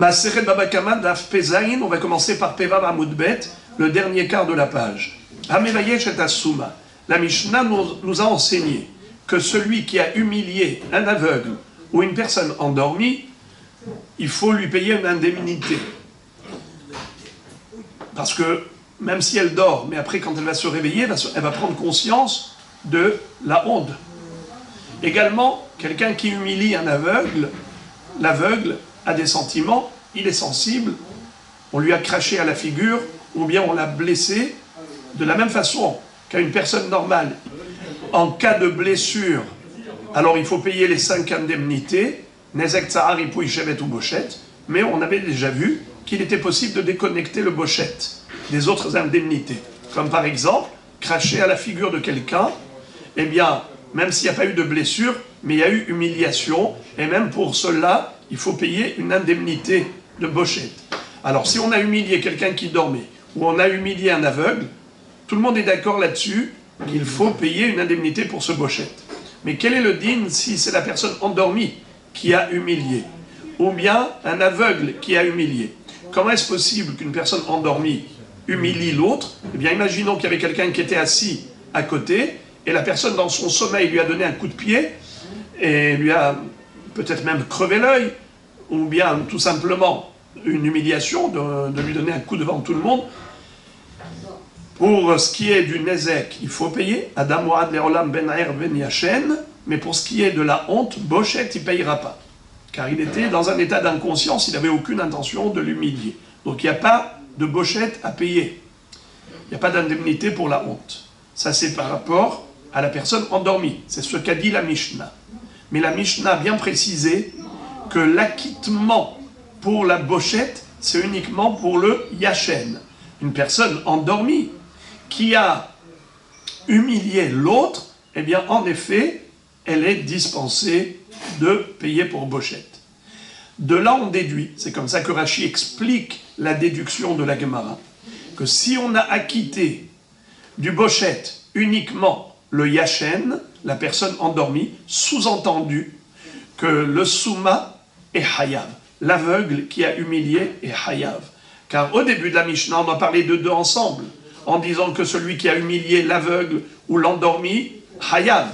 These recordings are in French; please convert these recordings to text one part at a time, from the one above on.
Maseret Baba Kama Daf Pezaïn, on va commencer par Peva Amoudbet, le dernier quart de la page. Hamevayesh et Asuma. La Mishnah nous a enseigné que celui qui a humilié un aveugle ou une personne endormie, il faut lui payer une indemnité. Parce que même si elle dort, mais après quand elle va se réveiller, elle va prendre conscience de la honte. Également, quelqu'un qui humilie un aveugle, l'aveugle a des sentiments, il est sensible, on lui a craché à la figure, ou bien on l'a blessé, de la même façon qu'à une personne normale. En cas de blessure, alors il faut payer les 5 indemnités, Nezek Tsahar, Ipouï, Shevet ou Bochet, mais on avait déjà vu qu'il était possible de déconnecter le Bochet des autres indemnités. Comme par exemple, cracher à la figure de quelqu'un, eh bien, même s'il n'y a pas eu de blessure, mais il y a eu humiliation, et même pour cela, il faut payer une indemnité de Bochet. Alors, si on a humilié quelqu'un qui dormait, ou on a humilié un aveugle, tout le monde est d'accord là-dessus qu'il faut payer une indemnité pour ce Bochet. Mais quel est le din si c'est la personne endormie qui a humilié, ou bien un aveugle qui a humilié? Comment est-ce possible qu'une personne endormie humilie l'autre? Eh bien, imaginons qu'il y avait quelqu'un qui était assis à côté, et la personne dans son sommeil lui a donné un coup de pied, et lui a peut-être même crevé l'œil, ou bien tout simplement une humiliation de lui donner un coup devant tout le monde. Pour ce qui est du Nezek, il faut payer, Adam Wad Leolam Ben Aer Ben Yachen, mais pour ce qui est de la honte, Bochet, il ne payera pas. Car il était dans un état d'inconscience, il n'avait aucune intention de l'humilier. Donc il n'y a pas de Bochet à payer. Il n'y a pas d'indemnité pour la honte. Ça c'est par rapport à la personne endormie. C'est ce qu'a dit la Mishnah. Mais la Mishnah a bien précisé que l'acquittement pour la Bochet, c'est uniquement pour le Yachen. Une personne endormie qui a humilié l'autre, eh bien en effet, elle est dispensée de payer pour Bochet. De là on déduit, c'est comme ça que Rashi explique la déduction de la Gemara, que si on a acquitté du Bochet uniquement le Yachen, la personne endormie, sous-entendu que le Souma est Hayav. L'aveugle qui a humilié est Hayav. Car au début de la Mishnah, on a parlé de deux ensemble, en disant que celui qui a humilié l'aveugle ou l'endormi, Hayav.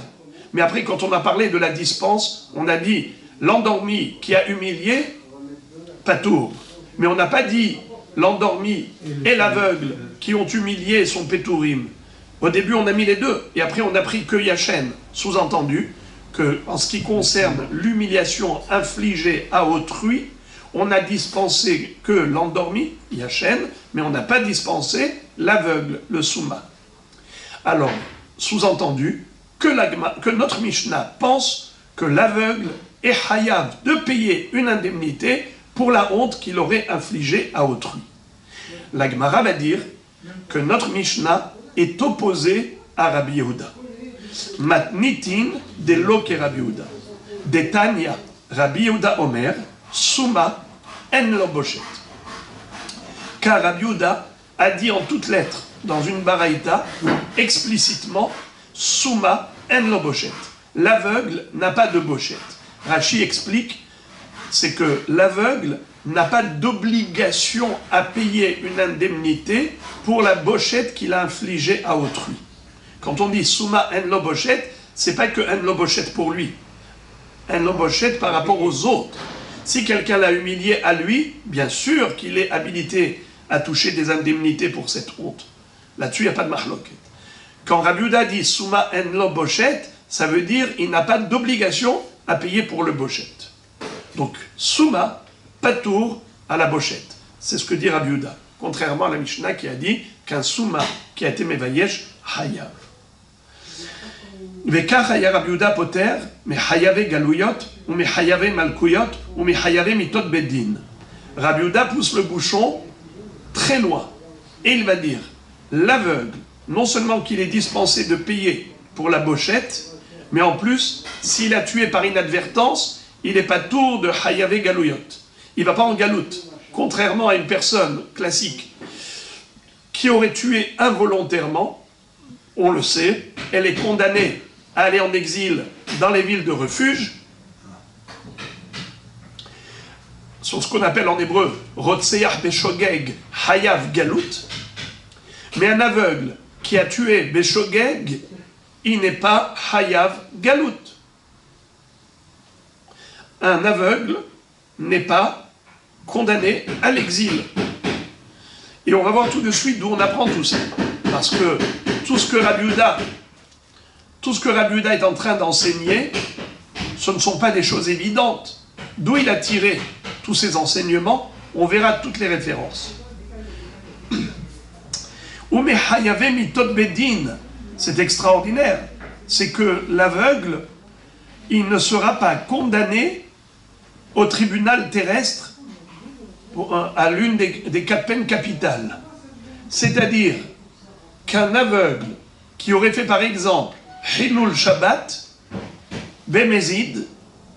Mais après, quand on a parlé de la dispense, on a dit l'endormi qui a humilié, Patour. Mais on n'a pas dit l'endormi et l'aveugle qui ont humilié son Pétourim. Au début, on a mis les deux, et après, on a pris que Yachen, sous-entendu que, en ce qui concerne l'humiliation infligée à autrui, on a dispensé que l'endormi, Yachen, mais on n'a pas dispensé l'aveugle, le Souma. Alors, sous-entendu, que notre Mishnah pense que l'aveugle est Hayav de payer une indemnité pour la honte qu'il aurait infligée à autrui. La Gemara va dire que notre Mishnah est opposé à Rabbi Yehuda. Matnitin de lo ke Rabbi Yehuda. Detania Rabbi Yehuda Omer, Souma en lo Bochet. Car Rabbi Yehuda a dit en toutes lettres, dans une baraïta, explicitement, Souma en lo Bochet. L'aveugle n'a pas de Bochet. Rashi explique, c'est que l'aveugle n'a pas d'obligation à payer une indemnité pour la Bochet qu'il a infligée à autrui. Quand on dit Souma en lo Bochet, c'est pas que en lo Bochet pour lui. En lo Bochet par rapport aux autres. Si quelqu'un l'a humilié à lui, bien sûr qu'il est habilité à toucher des indemnités pour cette honte. Là-dessus, il n'y a pas de mahloket. Quand Rabbi Yehuda dit Souma en lo Bochet, ça veut dire qu'il n'a pas d'obligation à payer pour le Bochet. Donc, Souma, Patour à la Bochet. C'est ce que dit Rabbi Yehuda. Contrairement à la Mishnah qui a dit qu'un Souma qui a été Mevayesh, Hayav. Vekach haya Rabbi Yehuda poter, me Hayave Galouyot, ou me Hayave Malkouyot, ou me Hayave Mitot Bedin. Rabbi Yehuda pousse le bouchon très loin. Et il va dire, l'aveugle, non seulement qu'il est dispensé de payer pour la Bochet, mais en plus, s'il a tué par inadvertance, il n'est pas tour de Hayave Galouyot. Il ne va pas en galoute. Contrairement à une personne classique qui aurait tué involontairement, on le sait, elle est condamnée à aller en exil dans les villes de refuge. sur ce qu'on appelle en hébreu Rotseach Beshogeg Hayav Galut. Mais un aveugle qui a tué Beshogeg, il n'est pas Hayav Galut. Un aveugle n'est pas condamné à l'exil. Et on va voir tout de suite d'où on apprend tout ça. Parce que tout ce que Rabbi Yehuda est en train d'enseigner, ce ne sont pas des choses évidentes. D'où il a tiré tous ces enseignements, on verra toutes les références. C'est extraordinaire. C'est que l'aveugle, il ne sera pas condamné au tribunal terrestre à l'une des 4 peines capitales. C'est-à-dire qu'un aveugle qui aurait fait par exemple Hilul Shabbat, Bémézid,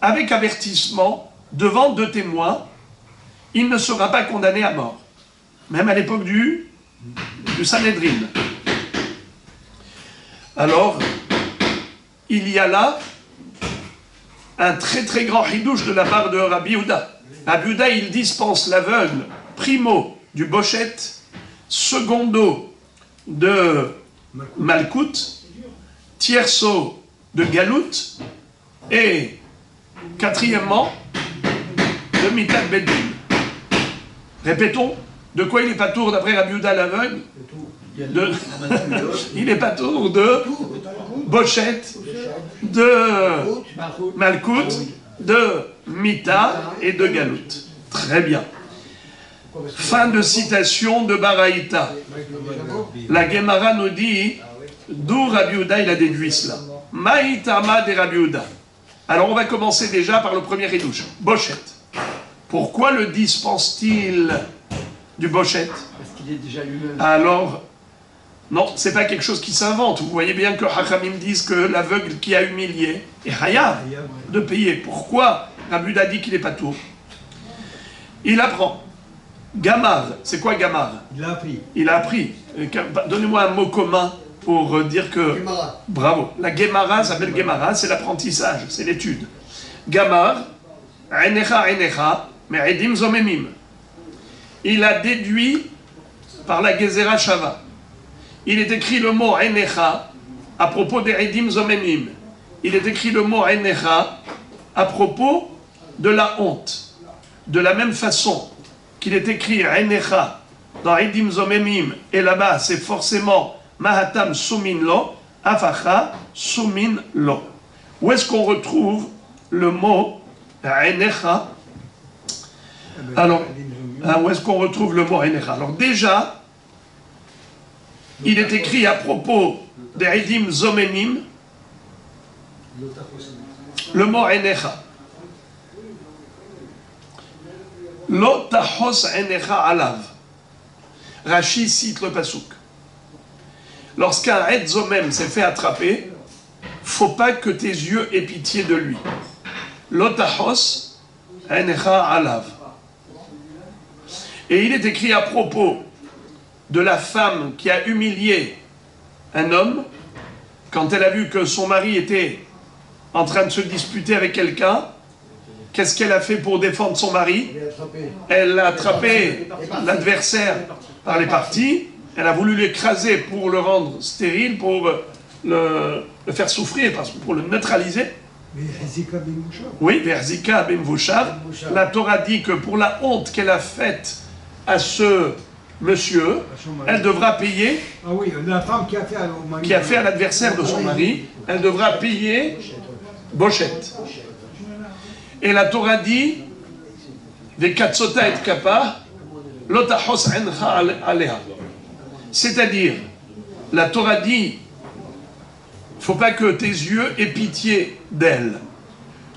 avec avertissement, devant 2 témoins, il ne sera pas condamné à mort. Même à l'époque du Sanhédrin. Alors, il y a là un très très grand hidouche de la part de Rabbi Yehuda. Rabbi Yehuda, il dispense l'aveugle, primo, du bochet, secondo, de Malkout, tierceau, de Galout, et quatrièmement, de Mitat Bedin. Répétons, de quoi il n'est pas tour d'après Rabbi Yehuda l'aveugle? Il n'est pas tour de bochet, de Malkout, de Mita et de Galout. Très bien. Fin de citation de Baraïta. La Gemara nous dit d'où Rabbi Yehuda il a déduit cela. Maïtama de Rabbi Yehuda. Alors on va commencer déjà par le premier édouche. Bochet. Pourquoi le dispense-t-il du bochet? Parce qu'il est déjà lui-même. Alors, non, c'est pas quelque chose qui s'invente. Vous voyez bien que Hachamim disent que l'aveugle qui a humilié est Hayav de payer. Pourquoi Rabbi Yehuda dit qu'il n'est pas tour? Il apprend. Gamar, c'est quoi Gamar? Il a appris. Il a appris. Donnez-moi un mot commun pour dire que... Gemara. Bravo. La Gemara s'appelle Gemara, c'est l'apprentissage, c'est l'étude. Gamar, Enecha, mais Edim Zomemim. Il a déduit par la Gezerah Shava. Il est écrit le mot Enecha à propos des Edim Zomemim. Il est écrit le mot Enecha à propos de la honte. De la même façon qu'il est écrit Enecha dans Edim Zomemim, et là-bas c'est forcément Mahatam Sumin Lo, Afacha Sumin Lo. Où est-ce qu'on retrouve le mot Enecha? Alors, où est-ce qu'on retrouve le mot Enecha? Alors déjà, il est écrit à propos des Edim Zomemim, le mot Enecha. Lo tahos enecha alav. Rashi cite le pasouk. Lorsqu'un Ed Zomem s'est fait attraper, faut pas que tes yeux aient pitié de lui. Lo tahos enecha alav. Et il est écrit à propos de la femme qui a humilié un homme quand elle a vu que son mari était en train de se disputer avec quelqu'un. Qu'est-ce qu'elle a fait pour défendre son mari? Elle a attrapé l'adversaire par les parties, elle a voulu l'écraser pour le rendre stérile, pour le faire souffrir, pour le neutraliser. Oui, Verzika ben Vushav. La Torah dit que pour la honte qu'elle a faite à ce monsieur, elle devra payer. Ah oui, la femme qui a fait à l'adversaire de son mari, elle devra payer bochette. Et la Torah dit Vekatsota et kappa lotachos encha aleha. C'est-à-dire, la Torah dit il ne faut pas que tes yeux aient pitié d'elle.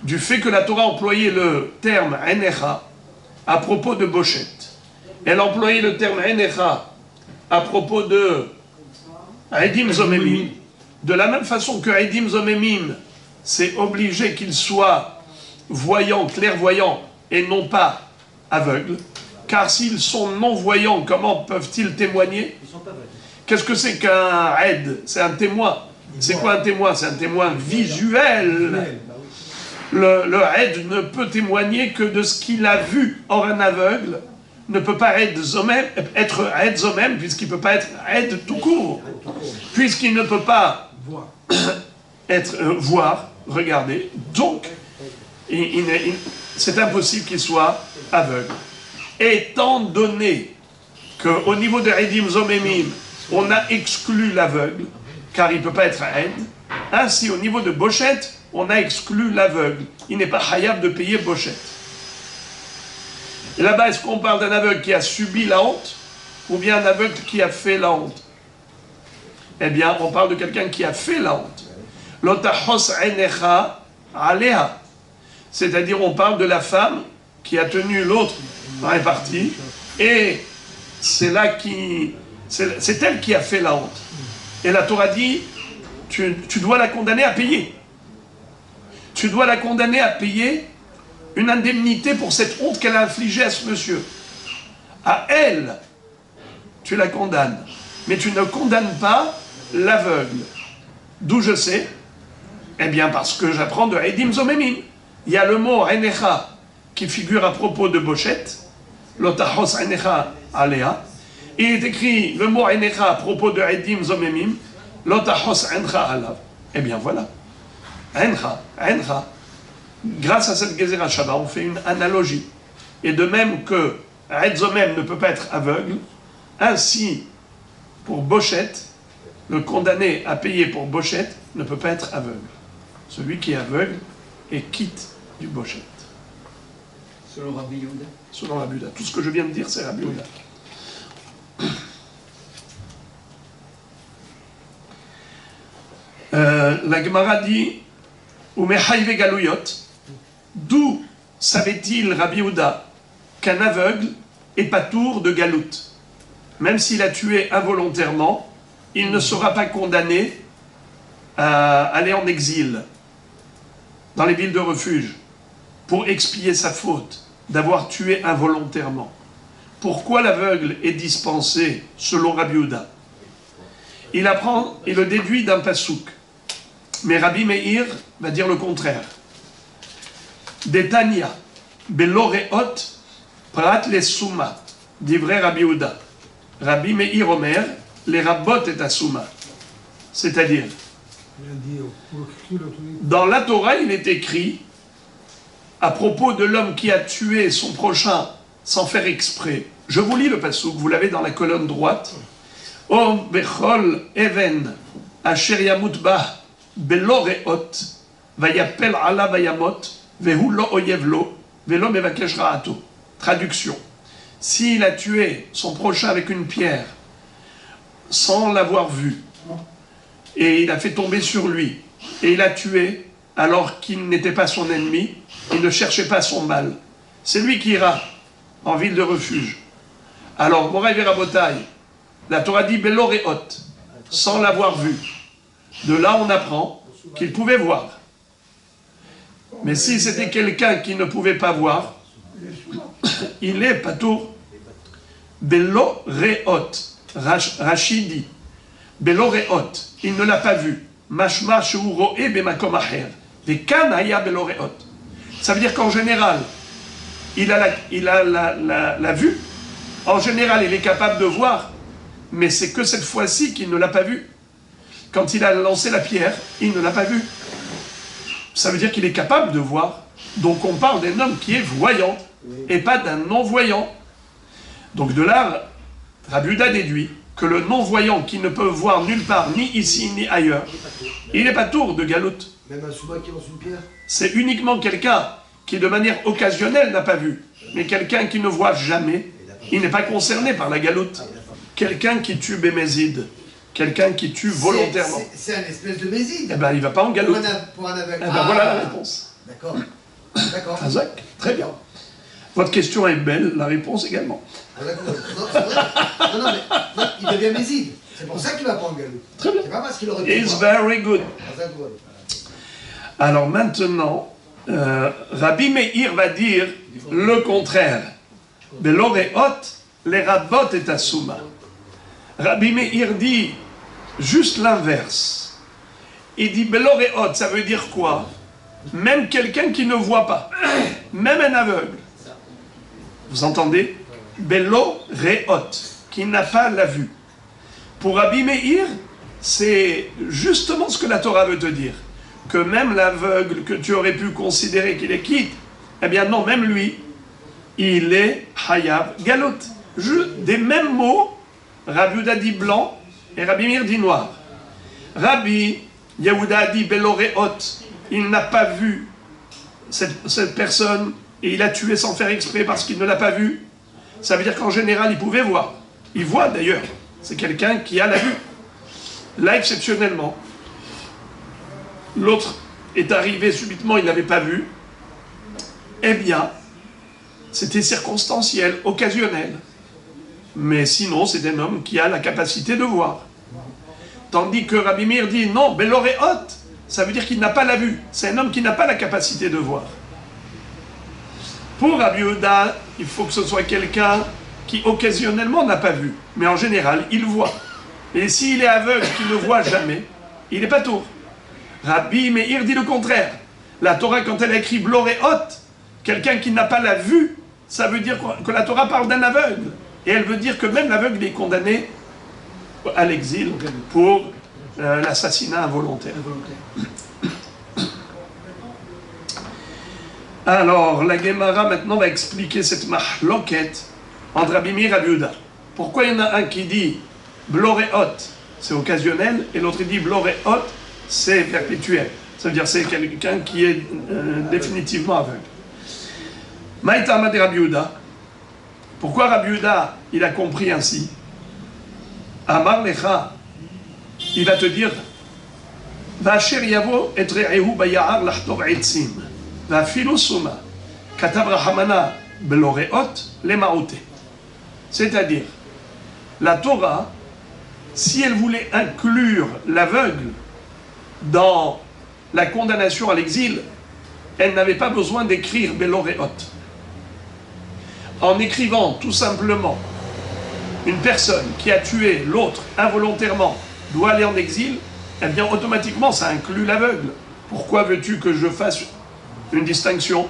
Du fait que la Torah employait le terme enecha à propos de bochette. Elle employait le terme enecha à propos de Edim Zomemim. De la même façon que Edim Zomemim, c'est obligé qu'il soit voyants, clairvoyants, et non pas aveugles. Car s'ils sont non-voyants, comment peuvent-ils témoigner? Qu'est-ce que c'est qu'un aide? C'est un témoin. C'est quoi un témoin? C'est un témoin visuel. Le aide ne peut témoigner que de ce qu'il a vu. Or, un aveugle ne peut pas être aide zomem, puisqu'il ne peut pas être aide tout court. Puisqu'il ne peut pas voir, regarder. Donc, c'est impossible qu'il soit aveugle. Étant donné qu'au niveau de Edim Zomemim, on a exclu l'aveugle, car il ne peut pas être aide, ainsi au niveau de Bochet, on a exclu l'aveugle. Il n'est pas hayab de payer Bochet. Et là-bas, est-ce qu'on parle d'un aveugle qui a subi la honte, ou bien un aveugle qui a fait la honte? Eh bien, on parle de quelqu'un qui a fait la honte. Lotahos enecha alea. C'est-à-dire, on parle de la femme qui a tenu l'autre répartie, et c'est elle qui a fait la honte. Et la Torah dit, tu dois la condamner à payer. Tu dois la condamner à payer une indemnité pour cette honte qu'elle a infligée à ce monsieur. À elle, tu la condamnes. Mais tu ne condamnes pas l'aveugle. D'où je sais? Eh bien, parce que j'apprends de Edim Zomemim. Il y a le mot Enecha qui figure à propos de Bochet. Lotahos Enecha Alea. Il est écrit le mot Enecha à propos de Edim Zomemim. Lotahos Encha Alav. Eh bien, voilà. Encha. Grâce à cette Gezerah Shabbat, on fait une analogie. Et de même que Ed Zomem ne peut pas être aveugle, ainsi, pour Bochet, le condamné à payer pour Bochet ne peut pas être aveugle. Celui qui est aveugle est quitte du Bochet. Selon Rabbi Yehuda. Selon Rabbi Yehuda. Tout ce que je viens de dire, c'est Rabbi Yehuda. La Gemara dit Umechayve Galouyot. D'où savait-il Rabbi Yehuda qu'un aveugle est patour de galout? Même s'il a tué involontairement, il ne sera pas condamné à aller en exil dans les villes de refuge pour expier sa faute d'avoir tué involontairement. Pourquoi l'aveugle est dispensé selon Rabbi Yehuda? Il apprend et le déduit d'un pasouk. Mais Rabbi Meir va dire le contraire. Detania, beloreot, prat les souma, dit vrai Rabbi Yehuda. Rabbi Meir Omer, les rabot et assouma. C'est-à-dire, dans la Torah, il est écrit, à propos de l'homme qui a tué son prochain sans faire exprès. Je vous lis le passouk, vous l'avez dans la colonne droite. O bechol even asher yamut bah beloreot vayapel ala vayamot vehu lo oyev lo velo mevakesh ra'ato. Traduction. S'il a tué son prochain avec une pierre sans l'avoir vu, et il a fait tomber sur lui, et il a tué alors qu'il n'était pas son ennemi, il ne cherchait pas son mal, c'est lui qui ira en ville de refuge. Alors, Moraï Verabotaï, la Torah dit Beloreot, sans l'avoir vu. De là, on apprend qu'il pouvait voir. Mais si c'était quelqu'un qui ne pouvait pas voir, il est patour. Beloreot, Rachidi, Beloreot, il ne l'a pas vu. Mashma sheuro e bemakom acher. Des kanaya Beloreot. Ça veut dire qu'en général, il a la vue. En général, il est capable de voir, mais c'est que cette fois-ci qu'il ne l'a pas vu. Quand il a lancé la pierre, il ne l'a pas vu. Ça veut dire qu'il est capable de voir. Donc on parle d'un homme qui est voyant, et pas d'un non-voyant. Donc de là, Rabbi Yehuda déduit que le non-voyant qui ne peut voir nulle part, ni ici, ni ailleurs, il n'est pas tour de galoute. Même un souma qui lance une pierre. C'est uniquement quelqu'un qui, de manière occasionnelle, n'a pas vu. Mais quelqu'un qui ne voit jamais, il n'est pas concerné par la galoute. Quelqu'un qui tue Bémézide, quelqu'un qui tue volontairement. C'est un espèce de méside. Eh bien, il ne va pas en galoute. Pour un aveugle. Eh bien, voilà la réponse. D'accord. D'accord. Khazak, très bien. Votre question est belle, la réponse également. Ah, d'accord. Non, c'est vrai. Non, mais non, il devient méside. C'est pour ça qu'il va pas en galoute. Très bien. C'est pas parce qu'il aurait pu It's voir. very good. Alors maintenant, Rabbi Meir va dire le contraire. Beloreot, les rabot et assouma. Rabbi Meir dit juste l'inverse. Il dit Beloreot, ça veut dire quoi? même quelqu'un qui ne voit pas, même un aveugle. Vous entendez? Bello re'ot, qui n'a pas la vue. Pour Rabbi Meir, c'est justement ce que la Torah veut te dire. Que même l'aveugle que tu aurais pu considérer qu'il est quitte, eh bien non, même lui, il est Hayav Galot. Des mêmes mots, Rabbi Yehuda dit blanc et Rabbi Meir dit noir. Rabbi Yehuda dit Bello re'ot, il n'a pas vu cette personne et il a tué sans faire exprès parce qu'il ne l'a pas vu. Ça veut dire qu'en général, il pouvait voir. Il voit d'ailleurs. C'est quelqu'un qui a la vue. Là, exceptionnellement, l'autre est arrivé subitement, il n'avait pas vu. Eh bien, c'était circonstanciel, occasionnel. Mais sinon, c'est un homme qui a la capacité de voir. Tandis que Rabbi Meir dit non, Bello re'ot, ça veut dire qu'il n'a pas la vue. C'est un homme qui n'a pas la capacité de voir. Pour Rabbi Yehuda, il faut que ce soit quelqu'un qui occasionnellement n'a pas vu. Mais en général, il voit. Et s'il est aveugle, qu'il ne voit jamais, il n'est pas tour. Rabbi Meir dit le contraire. La Torah, quand elle a écrit Bello re'ot, quelqu'un qui n'a pas la vue, ça veut dire que la Torah parle d'un aveugle. Et elle veut dire que même l'aveugle est condamné à l'exil pour l'assassinat involontaire. Alors, la Gemara maintenant va expliquer cette mahloket entre Rabbi Meir et Rabbi Yehuda. Pourquoi il y en a un qui dit Bello re'ot, c'est occasionnel, et l'autre dit Bello re'ot, c'est perpétuel. Ça veut dire c'est quelqu'un qui est définitivement aveugle. Maïtama de Rabbi Yehuda. Pourquoi Rabbi Yehuda, il a compris ainsi? Amar lecha, il va te dire Va'asher yavo et re'ehu baya'ar lachtov etzim. C'est-à-dire, la Torah, si elle voulait inclure l'aveugle dans la condamnation à l'exil, elle n'avait pas besoin d'écrire Bello re'ot. En écrivant tout simplement une personne qui a tué l'autre involontairement doit aller en exil, eh bien automatiquement ça inclut l'aveugle. Pourquoi veux-tu que je fasse une distinction?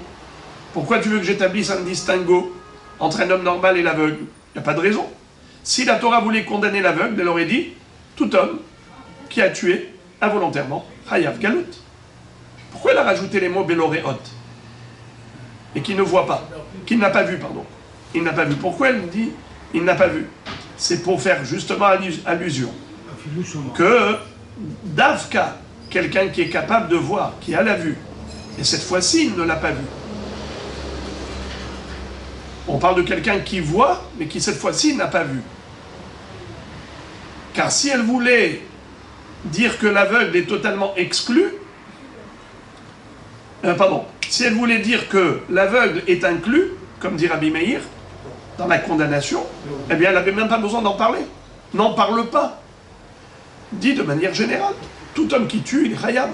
Pourquoi tu veux que j'établisse un distinguo entre un homme normal et l'aveugle? Il n'y a pas de raison. Si la Torah voulait condamner l'aveugle, elle aurait dit tout homme qui a tué involontairement Hayav Galut. Pourquoi elle a rajouté les mots Bello re'ot et qui ne voit pas, qui n'a pas vu, pardon. Il n'a pas vu. Pourquoi elle dit il n'a pas vu? C'est pour faire justement allusion que Davka, quelqu'un qui est capable de voir, qui a la vue, et cette fois-ci, il ne l'a pas vu. On parle de quelqu'un qui voit, mais qui cette fois-ci n'a pas vu. Car si elle voulait dire que l'aveugle est totalement exclu, si elle voulait dire que l'aveugle est inclus, comme dit Rabbi Meir, dans la condamnation, eh bien elle n'avait même pas besoin d'en parler. N'en parle pas. Dit de manière générale, tout homme qui tue, il est Hayab.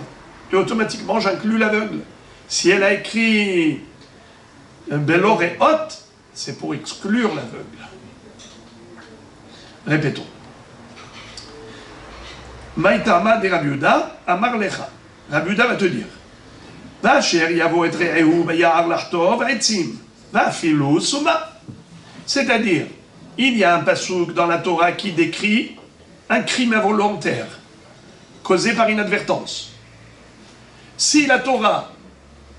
Et automatiquement, j'inclus l'aveugle. Si elle a écrit Bello re'ot, c'est pour exclure l'aveugle. Répétons. Maïtama de Rabbi Yehuda, Amar lecha. Rabbi Yehuda va te dire Va'asher yavo et re'ehu baya'ar lachtov etzim, va'afilu suma. C'est-à-dire, il y a un passouk dans la Torah qui décrit un crime involontaire causé par inadvertance. Si la Torah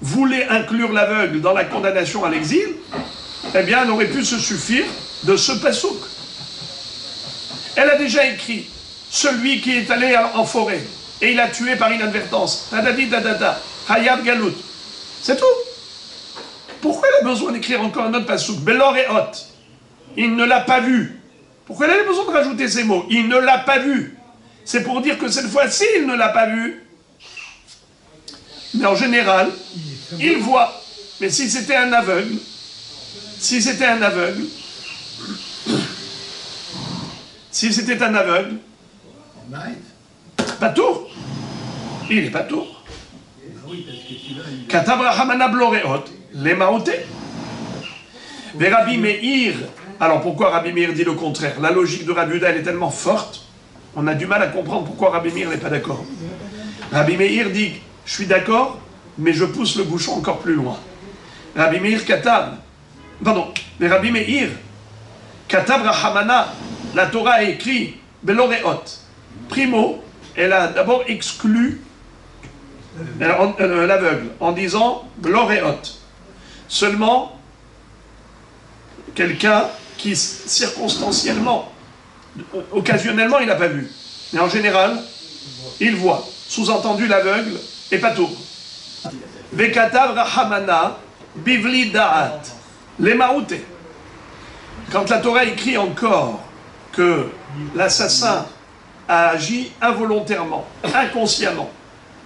voulait inclure l'aveugle dans la condamnation à l'exil, eh bien, elle aurait pu se suffire de ce passouk. Elle a déjà écrit celui qui est allé en forêt et il a tué par inadvertance. Dadadi dadada, Hayab Galut. C'est tout. Pourquoi elle a besoin d'écrire encore un autre passouk? Bello re'ot. Il ne l'a pas vu. Pourquoi elle a besoin de rajouter ces mots? Il ne l'a pas vu. C'est pour dire que cette fois-ci, il ne l'a pas vu. Mais en général, il voit. Mais si c'était un aveugle, si c'était un aveugle, pas tour. Il n'est pas tour. Katabrahamana bloreot, les maotés. Mais Rabbi Meir, alors pourquoi Rabbi Meir dit le contraire? La logique de Rabbi Yehuda, elle est tellement forte, on a du mal à comprendre pourquoi Rabbi Meir n'est pas d'accord. Rabbi Meir dit, je suis d'accord, mais je pousse le bouchon encore plus loin. Rabbi Meir Katav, pardon, mais Rabbi Meir Katav Rahamana, la Torah a écrit Beloreot. Primo, elle a d'abord exclu l'aveugle en disant Beloreot. Seulement quelqu'un qui circonstanciellement, occasionnellement, il n'a pas vu. Mais en général, il voit. Sous-entendu, l'aveugle est pas tour. Vekatav Rahamana Bivli Da'at. Les maroutés. Quand la Torah écrit encore que l'assassin a agi involontairement, inconsciemment,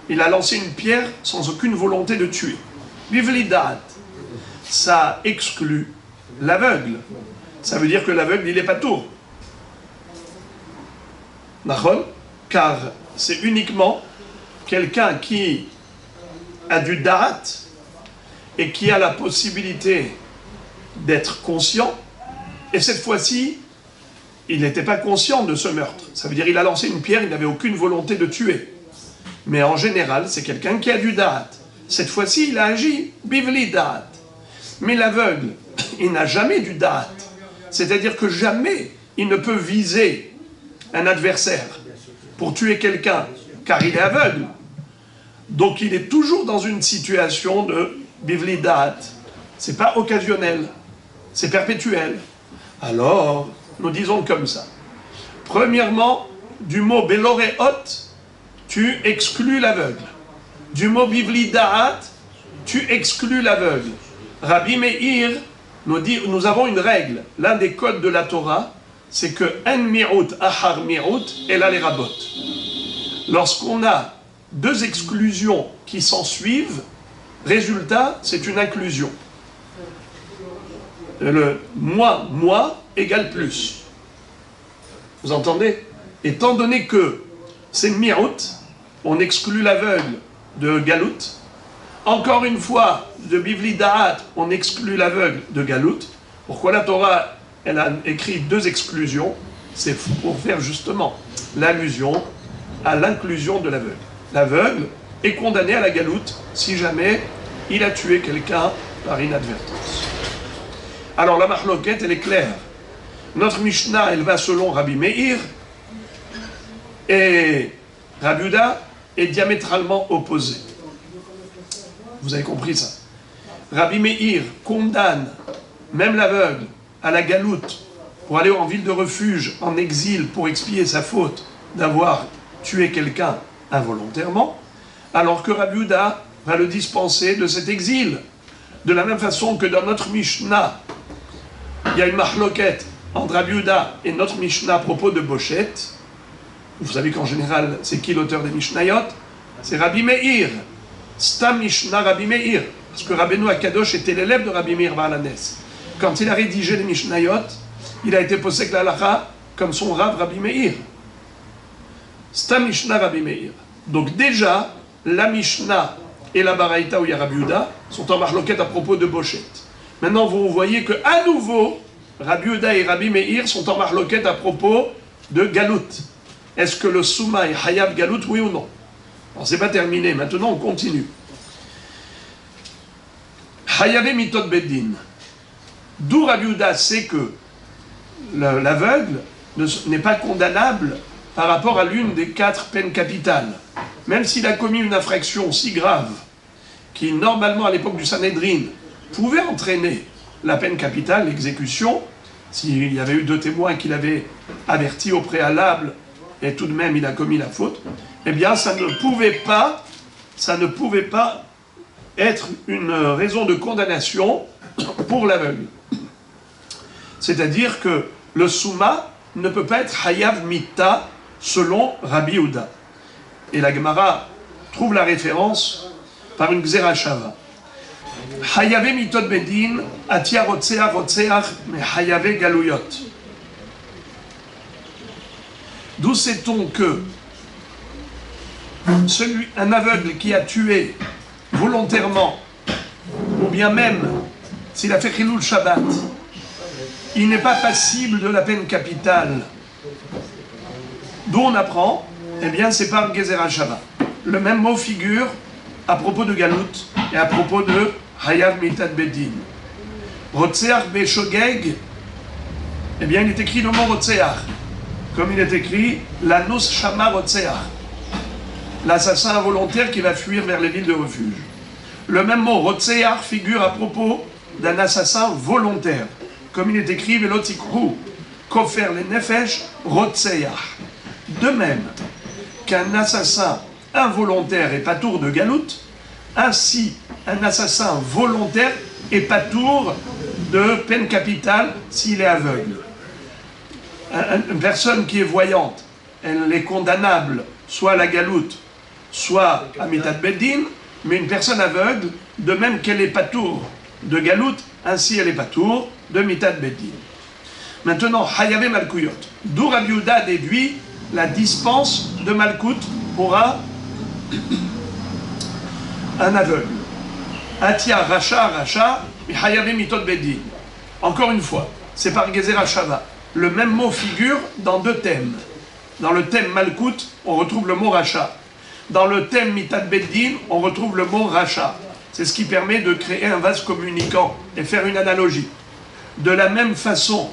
il a lancé une pierre sans aucune volonté de tuer. Bivli Da'at. Ça exclut l'aveugle. Ça veut dire que l'aveugle, il n'est pas tour. D'accord ? Car c'est uniquement quelqu'un qui a du da'at et qui a la possibilité d'être conscient. Et cette fois-ci, il n'était pas conscient de ce meurtre. Ça veut dire qu'il a lancé une pierre, il n'avait aucune volonté de tuer. Mais en général, c'est quelqu'un qui a du da'at. Cette fois-ci, il a agi bivli da'at. Mais l'aveugle, il n'a jamais du da'at. C'est-à-dire que jamais il ne peut viser un adversaire pour tuer quelqu'un, car il est aveugle. Donc il est toujours dans une situation de bivli da'at. C'est pas occasionnel, c'est perpétuel. Alors, nous disons comme ça. Premièrement, du mot beloreot, tu exclus l'aveugle. Du mot bivli da'at, tu exclus l'aveugle. Rabbi Meir nous dit, nous avons une règle. L'un des codes de la Torah, c'est que en mi'ut ahar mi'ut et la les rabot. Lorsqu'on a deux exclusions qui s'en suivent, résultat, c'est une inclusion. Le moins égale plus. Vous entendez? Étant donné que c'est mi'ut, on exclut l'aveugle de galout. Encore une fois, de bivli da'at, on exclut l'aveugle de galout. Pourquoi la Torah, elle a écrit deux exclusions? C'est pour faire justement l'allusion à l'inclusion de l'aveugle. L'aveugle est condamné à la galoute si jamais il a tué quelqu'un par inadvertance. Alors la mahloket, elle est claire. Notre Mishnah, elle va selon Rabbi Meir, et Rabbi Yehuda est diamétralement opposé. Vous avez compris ça? Rabbi Meir condamne même l'aveugle à la galoute pour aller en ville de refuge, en exil, pour expier sa faute d'avoir tué quelqu'un involontairement, alors que Rabbi Yehuda va le dispenser de cet exil. De la même façon que dans notre Mishnah, il y a une mahloket entre Rabbi Yehuda et notre Mishnah à propos de Bochet. Vous savez qu'en général, c'est qui l'auteur des Mishnayot? C'est Rabbi Meir. Stam Mishnah Rabbi Meir. Parce que Rabbeinu Akadosh était l'élève de Rabbi Meir Baal Hanes. Quand il a rédigé les Mishnayot, il a été posé la halakha comme son Rav Rabbi Meir. Stam Mishnah Rabbi Meir. Donc déjà, la Mishnah et la Baraita où il y a Rabbi Yehuda sont en marloquette à propos de Bochet. Maintenant, vous voyez que à nouveau, Rabbi Yehuda et Rabbi Meir sont en marloquette à propos de Galout. Est-ce que le Souma est Hayav Galout, oui ou non? Alors, c'est pas terminé. Maintenant, on continue. Hayave Mitot Beddin. D'où Rabbi Yehuda sait que l'aveugle n'est pas condamnable par rapport à l'une des 4 peines capitales. Même s'il a commis une infraction si grave qui, normalement, à l'époque du Sanhédrin, pouvait entraîner la peine capitale, l'exécution, s'il y avait eu 2 témoins qui l'avaient averti au préalable, et tout de même il a commis la faute, eh bien ça ne pouvait pas être une raison de condamnation pour l'aveugle. C'est-à-dire que le Souma ne peut pas être Hayav Mita selon Rabbi Yehuda. Et la Gemara trouve la référence par une Gzera Shava. Hayave Mitot Bedin, Atia Rotseach Rotseach, mais Hayave Galouyot. D'où sait-on que un aveugle qui a tué volontairement, ou bien même s'il a fait Chilul Shabbat, il n'est pas passible de la peine capitale. D'où on apprend, eh bien c'est par Gezerah Shava. Le même mot figure à propos de Galout et à propos de Hayav Mitat Bedin. Rotseach Beshogeg, eh bien il est écrit le mot Rotseach, comme il est écrit l'Anus Shama Rotseach, l'assassin involontaire qui va fuir vers les villes de refuge. Le même mot Rotseach figure à propos d'un assassin volontaire, comme il est écrit Velotikru, Kofer le Nefesh Rotseach. De même qu'un assassin involontaire est patour de Galout, ainsi un assassin volontaire est patour de peine capitale s'il est aveugle. Une personne qui est voyante, elle est condamnable soit à la Galout, soit à Mitat Beddin, mais une personne aveugle, de même qu'elle est patour de Galout, ainsi elle est patour de Mitat Beddin. Maintenant, Hayave Malkouyot. D'où Rabbi Yehuda déduit la dispense de Malkout pour un aveugle. Atia Racha, Hayave Mitot Beddin. Encore une fois, c'est par Gezer Hashava. Le même mot figure dans deux thèmes. Dans le thème Malkout, on retrouve le mot Racha. Dans le thème Mitat Beddin, on retrouve le mot Racha. C'est ce qui permet de créer un vase communicant et faire une analogie. De la même façon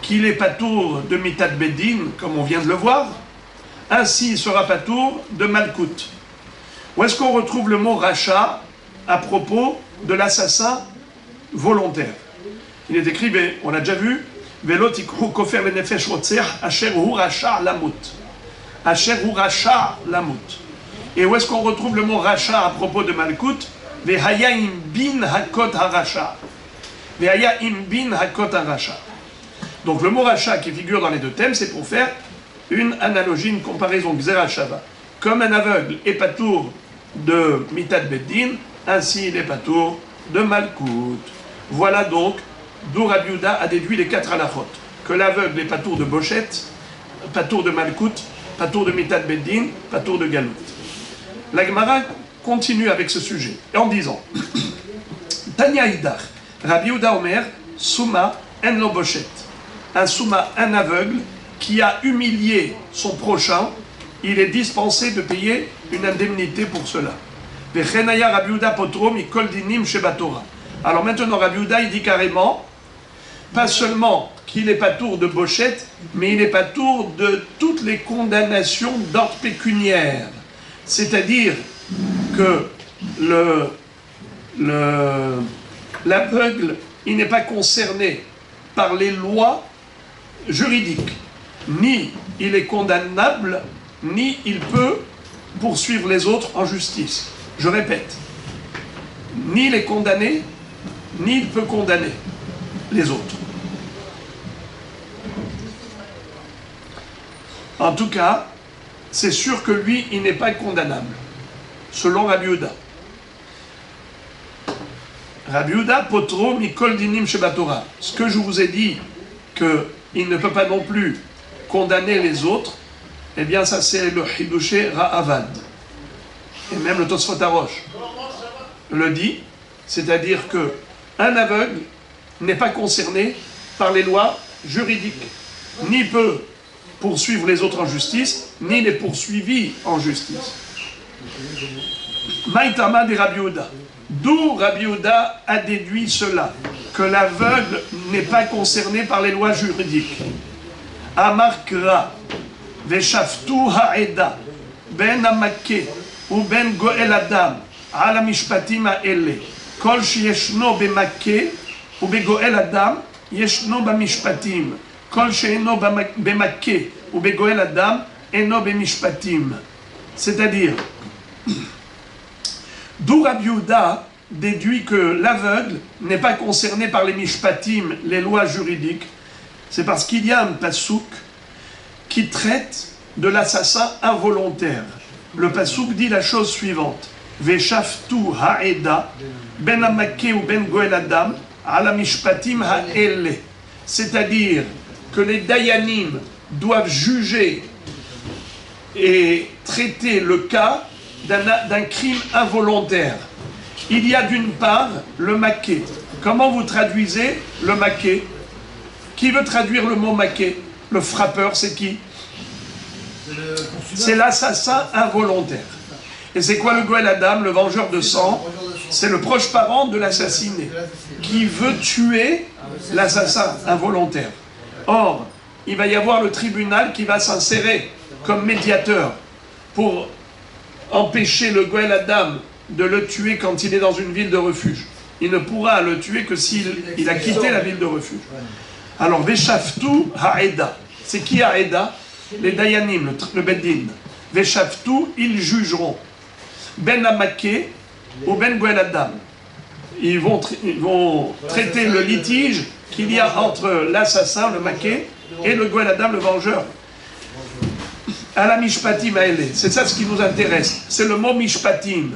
qu'il est patour de Mitat Beddin, comme on vient de le voir, ainsi il sera patour de Malkout. Où est-ce qu'on retrouve le mot Racha à propos de l'assassin volontaire? Il est écrit, on l'a déjà vu, Velot ikru kofer benefesh rotzeach asher hu racha lamut. Asher hu racha lamut. Et où est-ce qu'on retrouve le mot Racha à propos de Malkout? Vehaya im bin hakot haracha. Vehaya im bin hakot haracha. Donc le mot Racha qui figure dans les deux thèmes, c'est pour faire une analogie, une comparaison Gzera Shava. Comme un aveugle est patour de Mitat Beddin, ainsi il est patour de Malkout. Voilà donc d'où Rabbi Yehuda a déduit les 4 halachot. Que l'aveugle est patour de Bochette, patour de Malkout, patour de Mitat Beddin, patour de Galout. La Gemara continue avec ce sujet, en disant Tanya Idach, Rabbi Yehuda Omer, Souma en lo Bochette. Un souma, un aveugle, qui a humilié son prochain, il est dispensé de payer une indemnité pour cela. Alors maintenant, Rabbi Yehuda, il dit carrément, pas seulement qu'il n'est pas tour de Bochette, mais il n'est pas tour de toutes les condamnations d'ordre pécuniaire. C'est-à-dire que l'aveugle, il n'est pas concerné par les lois juridique. Ni il est condamnable, ni il peut poursuivre les autres en justice. Je répète, ni il est condamné, ni il peut condamner les autres. En tout cas, c'est sûr que lui, il n'est pas condamnable, selon Rabbi Yehuda. Rabbi Yehuda, potro mikol dinim shebatora. Ce que je vous ai dit, qu'il ne peut pas non plus condamner les autres, eh bien ça c'est le Hidouché Ra'avad. Et même le Tosfot Arosh le dit, c'est-à-dire qu'un aveugle n'est pas concerné par les lois juridiques, ni peut poursuivre les autres en justice, ni n'est poursuivi en justice. Maïtama de Rabbi Yehuda. D'où Rabbi Yehuda a déduit cela, que l'aveugle n'est pas concerné par les lois juridiques. Amarkra, Veshaftu ha'eda, ben amakke, ou ben goel adam, ala mishpatim ha'ele, kol sheyeshno bemakke, ou begoel adam, yeshno bamishpatim, kol sheyeno bemakke, ou begoel adam, eno bemishpatim. C'est-à-dire, d'où Rabbi Yehuda déduit que l'aveugle n'est pas concerné par les mishpatim, les lois juridiques. C'est parce qu'il y a un pasouk qui traite de l'assassin involontaire. Le pasouk dit la chose suivante: Veshaftu ha'eda, ben amakke ou ben goel adam, ala mishpatim ha'ele. C'est-à-dire que les dayanim doivent juger et traiter le cas d'un crime involontaire. Il y a d'une part le maquet. Comment vous traduisez le maquet? Qui veut traduire le mot maquet? Le frappeur, c'est qui? C'est l'assassin involontaire. Et c'est quoi le Goël Adam, le vengeur de sang? C'est le proche parent de l'assassiné, qui veut tuer l'assassin involontaire. Or, il va y avoir le tribunal qui va s'insérer comme médiateur pour empêcher le Goël Adam de le tuer quand il est dans une ville de refuge. Il ne pourra le tuer que s'il a quitté la ville de refuge. Alors, Veshaftu Ha'eda. C'est qui Ha'eda? Les Dayanim, le Beddin. Veshaftu, ils jugeront. Ben Amaké ou Ben Goël Adam. Ils vont traiter le litige qu'il y a entre l'assassin, le Maké, et le Goël Adam, le vengeur. À la Mishpatim Aele. C'est ça ce qui nous intéresse. C'est le mot Mishpatim.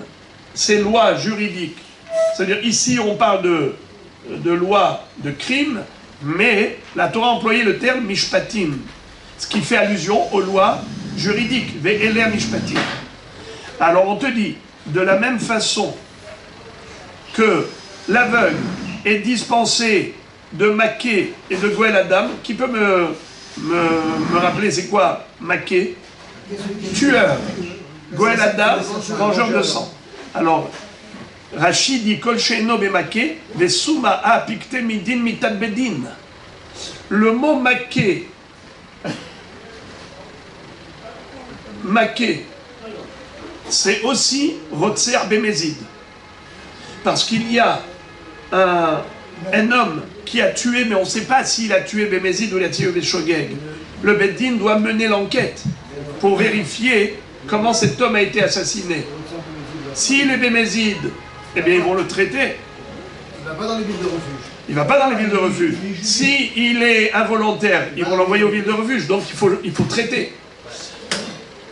C'est loi juridique. C'est-à-dire, ici, on parle de loi de crime, mais la Torah a employé le terme Mishpatim, ce qui fait allusion aux lois juridiques. Ve'ele Mishpatim. Alors, on te dit, de la même façon que l'aveugle est dispensé de Maké et de Goël Adam, qui peut me rappeler c'est quoi Maké? Tueur. Goël Adam, vengeur de sang. Alors, Rachid dit Kol she'eno b'maké, ve'suma apikte midin mitat bedin. Le mot Maké, c'est aussi Rotser Bémézid. Parce qu'il y a un homme qui a tué, mais on ne sait pas s'il a tué Bémézid ou il a tué Béchogeg. Le Beddin doit mener l'enquête pour vérifier comment cet homme a été assassiné. S'il est Bémézid, eh bien ils vont le traiter. Il ne va pas dans les villes de refuge. Il ne va pas dans les villes de refuge. S'il est involontaire, ils vont l'envoyer aux villes de refuge. Donc il faut traiter.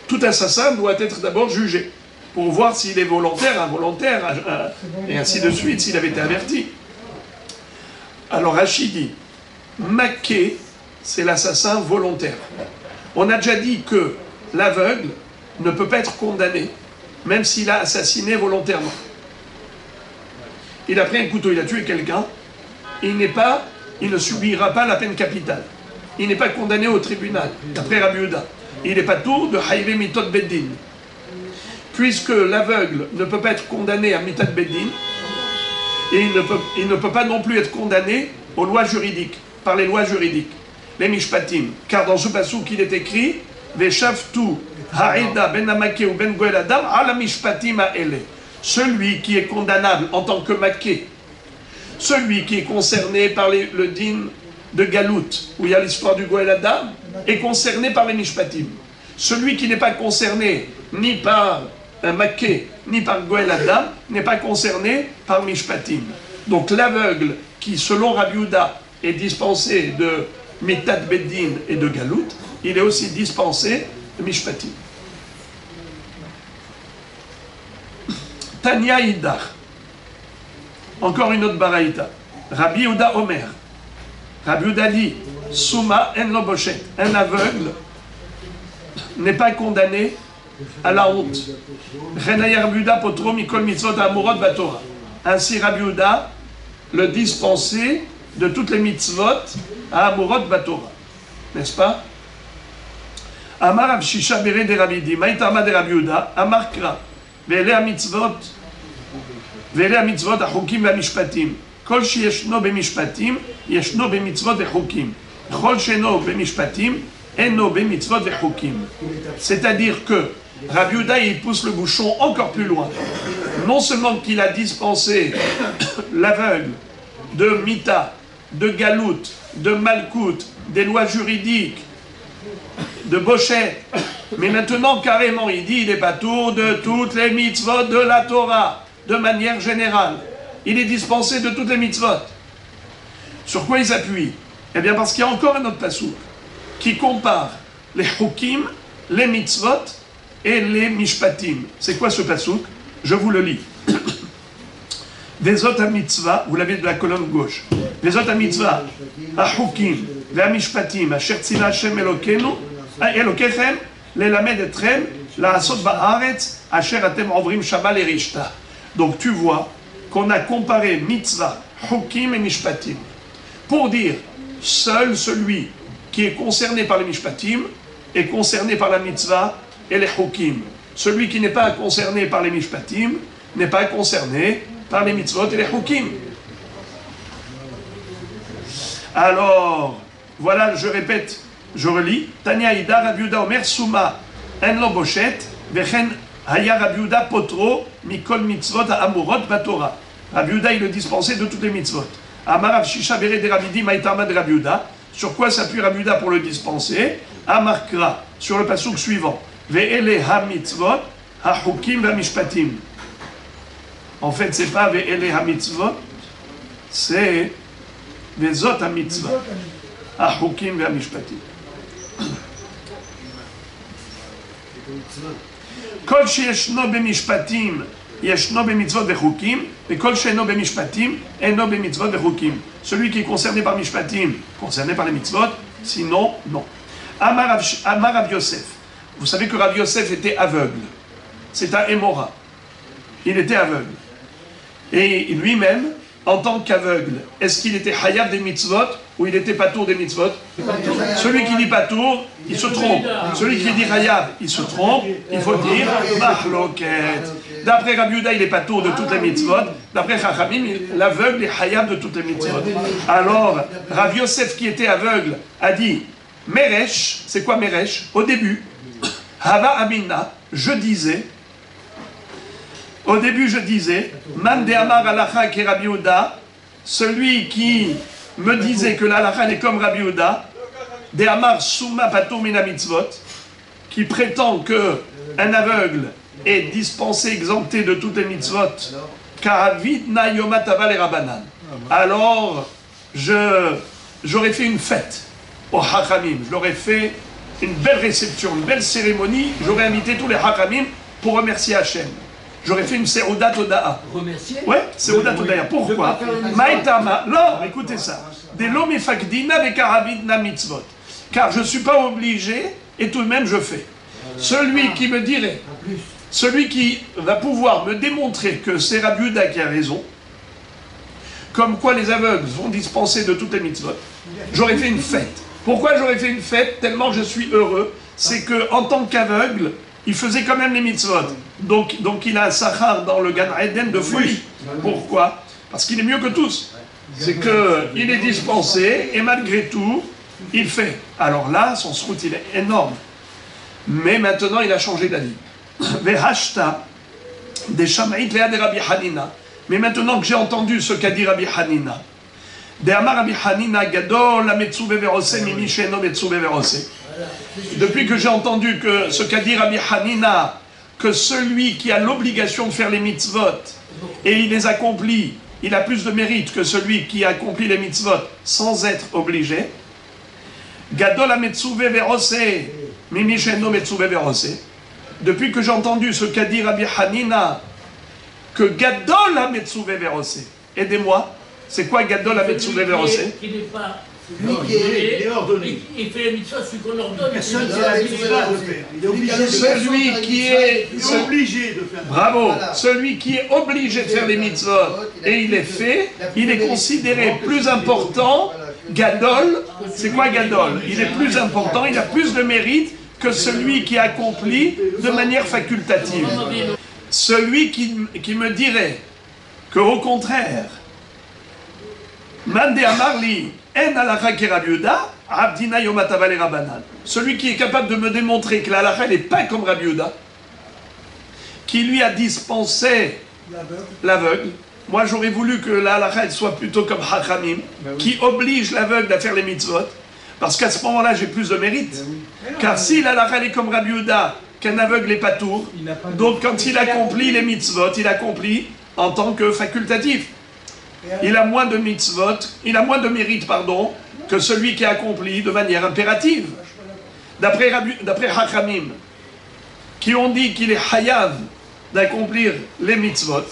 Tout assassin doit être d'abord jugé pour voir s'il est volontaire, involontaire, et ainsi de suite, s'il avait été averti. Alors Rachid dit, Maké, c'est l'assassin volontaire. On a déjà dit que l'aveugle ne peut pas être condamné, même s'il a assassiné volontairement. Il a pris un couteau, il a tué quelqu'un, il ne subira pas la peine capitale. Il n'est pas condamné au tribunal, d'après Rabbi Yehuda. Il n'est pas tour de Haïvé Mitot Beddin. Puisque l'aveugle ne peut pas être condamné à Mitat Beddin, et il ne peut pas non plus être condamné aux lois juridiques, par les lois juridiques, les Mishpatim. Car dans ce passouk il est écrit Veshaftu Ha'eda ben Amaké ou ben Goël Adam ala Mishpatim ha'ele. Celui qui est condamnable en tant que Maké, celui qui est concerné par le din de Galout, où il y a l'histoire du Goël Adam, est concerné par les Mishpatim. Celui qui n'est pas concerné ni par un Maké, ni par Goël Adam, n'est pas concerné par Mishpatim. Donc l'aveugle, qui selon Rabbi Yehuda est dispensé de Mitat Beddin et de Galout, il est aussi dispensé de Mishpatim. Tanya Idar. Encore une autre baraïta. Rabbi Yehuda Omer. Rabbi Yehuda dit Souma en lo boshet. Un aveugle n'est pas condamné à la honte. Ainsi Rabbi Yehuda le dispensé de toutes les mitzvot à Amorot Batora. N'est-ce pas? Amar Rav Shisha Bere de Rabbi Di, Maïtama de Rabbi Yehuda, Amar Kra, Vele mitzvot HaChukim והמשפטים. כל שישנו במשפטים, ישנו במצוות וחוקים. כל שאינו במשפטים, אינו במצוות וחוקים. C'est-à-dire que Rabbi Yehuda, il pousse le bouchon encore plus loin. Non seulement qu'il a dispensé l'aveugle de Mita, de Galout, de Malkout, des lois juridiques, de Bochet, mais maintenant carrément il dit il est patour de toutes les mitzvot de la Torah, de manière générale. Il est dispensé de toutes les mitzvot. Sur quoi il s'appuie? Eh bien parce qu'il y a encore un autre passouk qui compare les hukim, les mitzvot et les mishpatim. C'est quoi ce passouk? Je vous le lis. Vezot ha-mitzvah, vous l'avez de la colonne gauche. Vezot ha-mitzvah, ha-hukim, ha-mishpatim, asher tzila Hashem Elokechem, lelamed etrem, la'asot ba'aretz, asher atem ovrim shama lerishta. Donc tu vois qu'on a comparé mitzvah, hukim et mishpatim. Pour dire, seul celui qui est concerné par les mishpatim est concerné par la mitzvah et les hukim. celui qui n'est pas concerné par les mishpatim n'est pas concerné par les mitzvot et les hukim. Alors, voilà, je répète, je relis. Tanya Ida, Rabbi Yehuda Omer, Souma, En lo boshet, Vechen Haya Rabbi Yehuda Potro, Mikol mitzvot Amurot Batora. Rabbi Yehuda, il le dispensait de toutes les mitzvot. Amar Rav Shisha Bere de Rabbi Di Maïtama de Rabbi Yehuda. Sur quoi s'appuie Rabbi Yehuda pour le dispenser? Amar Kra, sur le passouk suivant. Ve'ele ha-mitzvot, ha-hukim va-mishpatim. En fait, c'est pas Ve'ele ha-mitzvot, c'est Ve'zot ha-mitzvot, ha-hukim va-mishpatim. Kol sheyeshno be-mishpatim, yeshno be-mitzvot ve-hukim, et kol sheyno be-mishpatim, eno be-mitzvot ve-hukim. Celui qui est concerné par mishpatim, concerné par les mitzvot, sinon, non. Amar Rav Yosef. Vous savez que Rav Yosef était aveugle. C'est un Émora. Il était aveugle. Et lui-même, en tant qu'aveugle, est-ce qu'il était Hayab des mitzvot ou il était Patour des mitzvot? Celui qui dit Patour, il se trompe. Celui qui dit Hayab, il se trompe. Il faut dire Mahloket. D'après Rabbi Yehuda, il est Patour de toutes les mitzvot. D'après Chachamim, l'aveugle est Hayab de toutes les mitzvot. Alors, Rav Yosef qui était aveugle a dit Meresh, c'est quoi Meresh? Au début, Hava Amina, je disais, au début je disais, Man de Amar Alacha ki Rabbi Yehuda, celui qui me disait que l'Alacha est comme Rabbi Yehuda, de Amar Summa Patur Mina Mitzvot, qui prétend que un aveugle est dispensé, exempté de toutes les mitzvot, Karavitna Yomat Aval et Rabbanan. Alors, j'aurais fait une fête au Hachamim, je leur ai fait une belle réception, une belle cérémonie, j'aurais invité tous les Hachamim pour remercier Hachem. J'aurais fait une Seudat Oda'a. Remercier? Ouais, Seudat Oda'a. Pourquoi? Maïtama, non, écoutez ça. Des lomifakdina ve karavidna mitzvot. Car je ne suis pas obligé, et tout de même je fais. Celui qui me dirait, celui qui va pouvoir me démontrer que c'est Rabbi Yehuda qui a raison, comme quoi les aveugles sont dispensés de toutes les mitzvot, j'aurais fait une fête. Pourquoi j'aurais fait une fête? Tellement je suis heureux. C'est que en tant qu'aveugle, il faisait quand même les mitzvot. Donc il a un sachar dans le Gan Eden de folie. Pourquoi? Parce qu'il est mieux que tous. C'est qu'il est dispensé et malgré tout, il fait. Alors là, son srout, il est énorme. Mais maintenant, il a changé d'avis. Vehashta, des Shamaït Léa de Rabbi Hanina. Mais maintenant que j'ai entendu ce qu'a dit Rabbi Hanina, depuis que j'ai entendu que ce qu'a dit Rabbi Hanina, que celui qui a l'obligation de faire les mitzvot et il les accomplit, il a plus de mérite que celui qui accomplit les mitzvot sans être obligé. Depuis que j'ai entendu ce qu'a dit Rabbi Hanina, que Gadol ha Metzuve Verose, aidez-moi. C'est quoi Gadol ha Metzuve Verose? Qui n'est pas. Lui qui est ordonné. Il fait les mitzvahs, celui qu'on ordonne. Personne n'a la mitzvah de faire. Il est obligé de faire. Celui qui est obligé de faire. Bravo, celui qui est obligé de faire les mitzvot et il est fait, il est considéré plus important. Gadol, c'est quoi Gadol? Il est plus important, il a plus de mérite que celui qui accomplit de manière facultative. Celui qui me dirait qu'au contraire, Mande Amarli, En Alacha ki Rabbi Yehuda, Abdina Yomat Aval et Rabbanan. Celui qui est capable de me démontrer que l'Alacha n'est pas comme Rabbi Yehuda, qui lui a dispensé l'aveugle. Moi j'aurais voulu que l'Alacha soit plutôt comme Hachamim, qui oblige l'aveugle à faire les mitzvot, parce qu'à ce moment-là j'ai plus de mérite. Car si l'Alacha est comme Rabbi Yehuda, qu'un aveugle n'est pas tour, donc quand il accomplit les mitzvot, il accomplit en tant que facultatif. Il a moins de mitzvot, il a moins de mérite, pardon, que celui qui accomplit de manière impérative. D'après Hachamim, qui ont dit qu'il est hayav d'accomplir les mitzvot,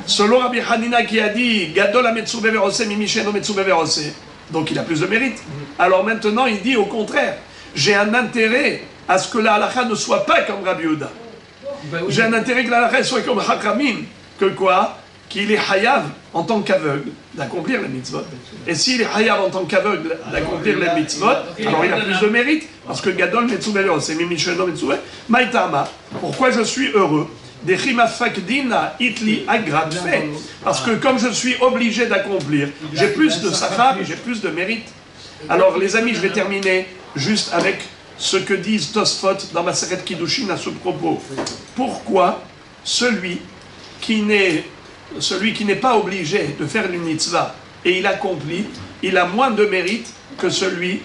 selon Rabbi Hanina qui a dit Gadol ha Metzuve Verose mimisheno Metzuve Verose, donc il a plus de mérite. Alors maintenant il dit au contraire, j'ai un intérêt à ce que la halakha ne soit pas comme Rabbi Yehuda. J'ai un intérêt que la halakha soit comme Hachamim, que quoi? qu'il est hayav en tant qu'aveugle d'accomplir les mitzvot. Et s'il est hayav en tant qu'aveugle d'accomplir les mitzvot, alors il a plus de mérite, parce que gadol metzuvelo, c'est mimisheno metzuve, maïtama. Pourquoi je suis heureux? Des chimafakdina itli agrat fait, parce que comme je suis obligé d'accomplir, j'ai plus de sachar, j'ai plus de mérite. Alors les amis, je vais terminer juste avec ce que disent Tosfot dans Maseret Kiddushin à ce propos. Pourquoi celui qui n'est pas obligé de faire une mitzvah et il accomplit, il a moins de mérite que celui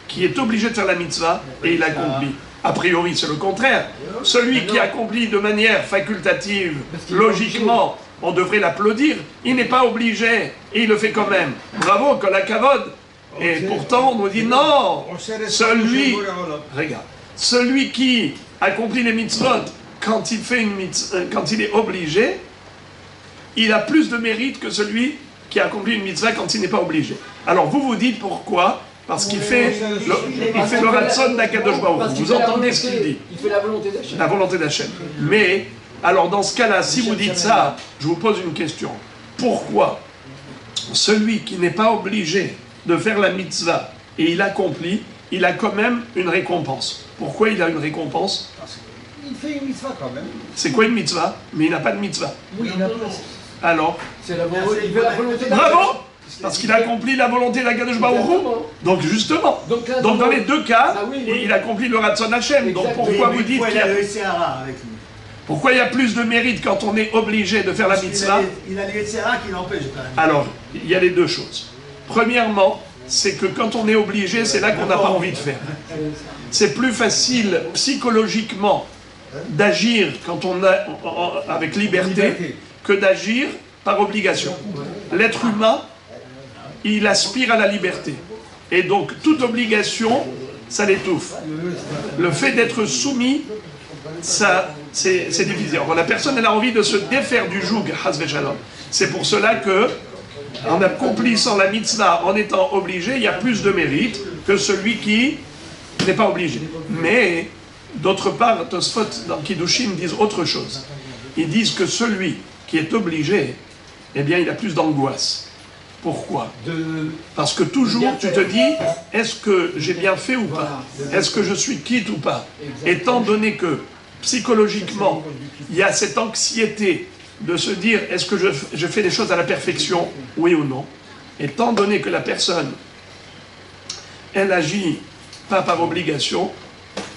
qui est obligé de faire la mitzvah et il accomplit? A priori, c'est le contraire. Celui qui accomplit de manière facultative, logiquement, on devrait l'applaudir. Il n'est pas obligé et il le fait quand même. Bravo, kol hakavod. Et pourtant, on nous dit non, celui qui accomplit les mitzvot quand il est obligé, il a plus de mérite que celui qui accomplit une mitzvah quand il n'est pas obligé. Alors vous vous dites pourquoi? Parce qu'il fait le ratson d'Akadosh Baruch Hu. Vous entendez ce qu'il dit? Il fait la volonté d'Hachem. La volonté d'Hachem. Mais, alors dans ce cas-là, si vous dites ça, je vous pose une question. Pourquoi celui qui n'est pas obligé de faire la mitzvah et il accomplit, il a quand même une récompense? Pourquoi il a une récompense? Il fait une mitzvah quand même. C'est quoi une mitzvah? Mais il n'a pas de mitzvah. Oui, il a pas. Alors? C'est la volonté, il fait la volonté d'Hachem. Bravo! Parce qu'il accomplit la volonté d'Akadosh Baruch Hu. Donc justement. Donc dans les deux cas, il accomplit le Ratson Hashem. Donc pourquoi vous dites qu'il y a... Pourquoi il y a plus de mérite quand on est obligé de faire la mitzvah? Il a les Yetzirah qui l'empêchent de faire la mitzvah. Alors, il y a les deux choses. Premièrement, c'est que quand on est obligé, c'est là qu'on n'a pas envie de faire. C'est plus facile psychologiquement d'agir quand on a avec liberté que d'agir par obligation. L'être humain, il aspire à la liberté. Et donc, toute obligation, ça l'étouffe. Le fait d'être soumis, ça, c'est difficile. Alors, la personne, elle a envie de se défaire du joug, Chas v'Shalom. C'est pour cela que, en accomplissant la mitzvah, en étant obligé, il y a plus de mérite que celui qui n'est pas obligé. Mais, d'autre part, Tosfot dans Kiddushin disent autre chose. Ils disent que celui qui est obligé, eh bien, il a plus d'angoisse. Pourquoi? Parce que toujours tu te dis, est-ce que j'ai bien fait ou pas? Est-ce que je suis quitte ou pas? Étant donné que psychologiquement, il y a cette anxiété de se dire, est-ce que je fais les choses à la perfection, oui ou non? Étant donné que la personne, elle agit pas par obligation,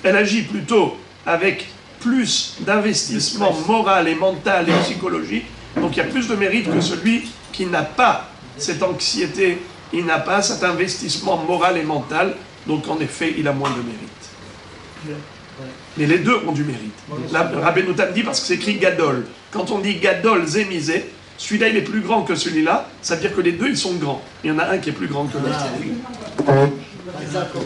elle agit plutôt avec plus d'investissement moral et mental et psychologique, donc il y a plus de mérite que celui qui n'a pas cette anxiété, il n'a pas cet investissement moral et mental, donc en effet, il a moins de mérite. Mais les deux ont du mérite. Là, Rabbeinu Tam dit, parce que c'est écrit Gadol. Quand on dit Gadol Zémisé, celui-là il est plus grand que celui-là, ça veut dire que les deux ils sont grands. Il y en a un qui est plus grand que l'autre.